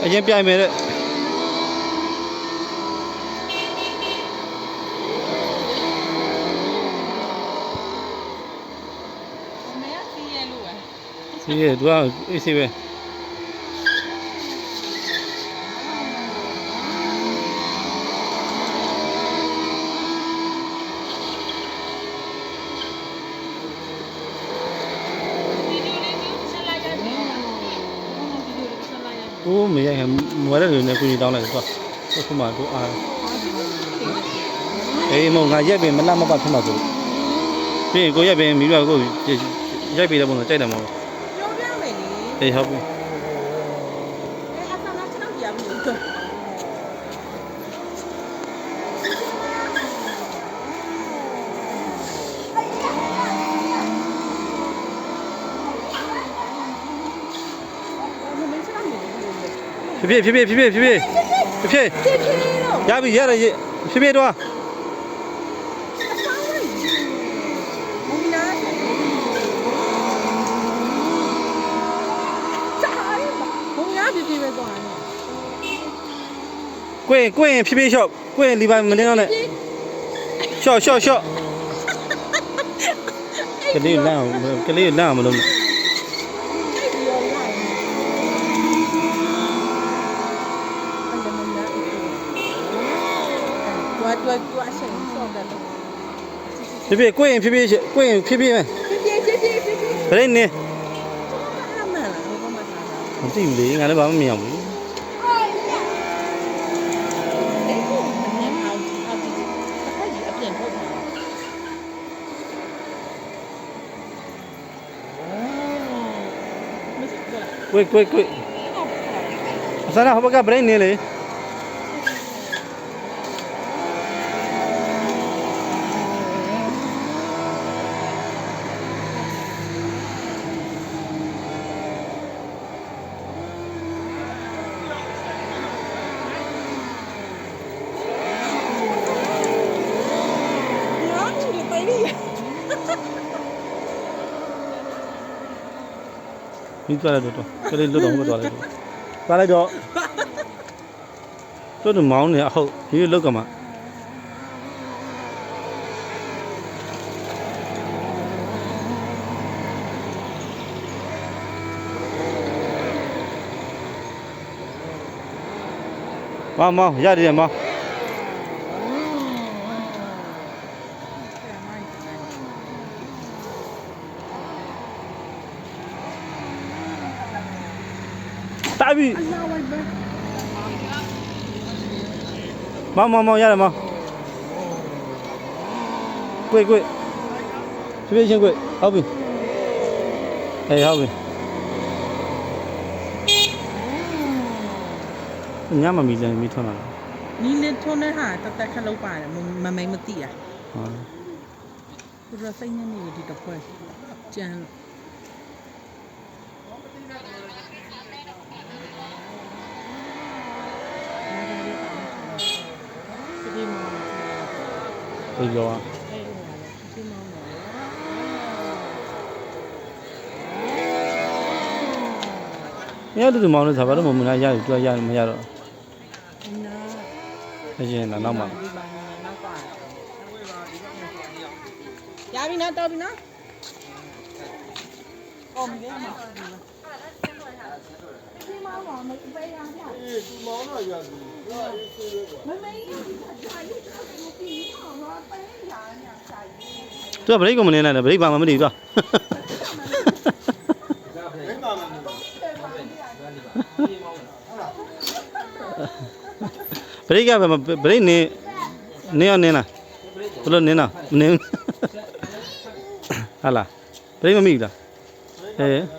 အရင်ပြိုင်မယ်တဲ့စီးရဲသူကအေးစီးပဲကိုမရိုက်ဟမွေးတဲ့လူနဲ့ကိုကြီးတောင်းလိုက်တော့ခုမှကိုအားအေးမငါရက်ပင်မလတ်မပတ်ဖြစ်မှာဆိုပြီးရင်ကိုရက်ပင်မိဘကိုရိုက်ပေးတဲ့ပုံစံကြိုက်တယ်မဟုတ်ပြောပြမယ်လေအေးဟုတ်ပြီအဆနာချောင်းပြရပြီဖြည်းဖြည်းရပြီရဖြည်းဖြည်းတော့ကွင်းဖြည်းဖြည်းရှော့ကွင်းလီပါမနေတော့နဲ့ရှော့ကလေးလမ်းမလို့ตัวเฉยๆแบบพี่ကွင်းဖြည်းမယ်ဘယ်နေမသိဘူးလေငါလည်းဘာမှမမြင်ဘူးကွင်းအစားဟောကဘယ်နေလေนี่ตัวอะไรตัวก็เลยลุดออกมาตัวอะไรตัวอะไรตัวตัวเมาเนี่ยဟုတ်ဒီလုတ်ကမှာမောင်ရတယ်မောင်တာပြီမောင်ရတယ်မောင်ကွေဖြည်းချင်းကွေဟုတ်ပြီဟေးဟုတ်ပြီညမမီလည်းမီထွန်းလာနီးလေးထွန်းတဲ့ဟာတက်ခက်လောက်ပါတယ်မမိန်မသိอ่ะဟုတ်သူတို့စိတ်နဲ့နေဒီတစ်ဖွဲ့ကျန်အေးရောညတူမောင်လို့ဆိုဘာလို့မမနာရရတူရမရတော့အရင်နောက်မှရပြီနော်တော်ပြီနော်အော်မင်းမောင်တော့မပေးရဘူးဒီမောင်တော့ရပြီမမေးဘူးသူကဘရိတ်ကိုမနေနဲ့ဘရိတ်ပါမှမသိဘူးသူဘရိတ်ကဘရိတ်နေရနေလားဘလို့နေလားမနေဘူးဟာလားဘရိတ်မမိဘူးလား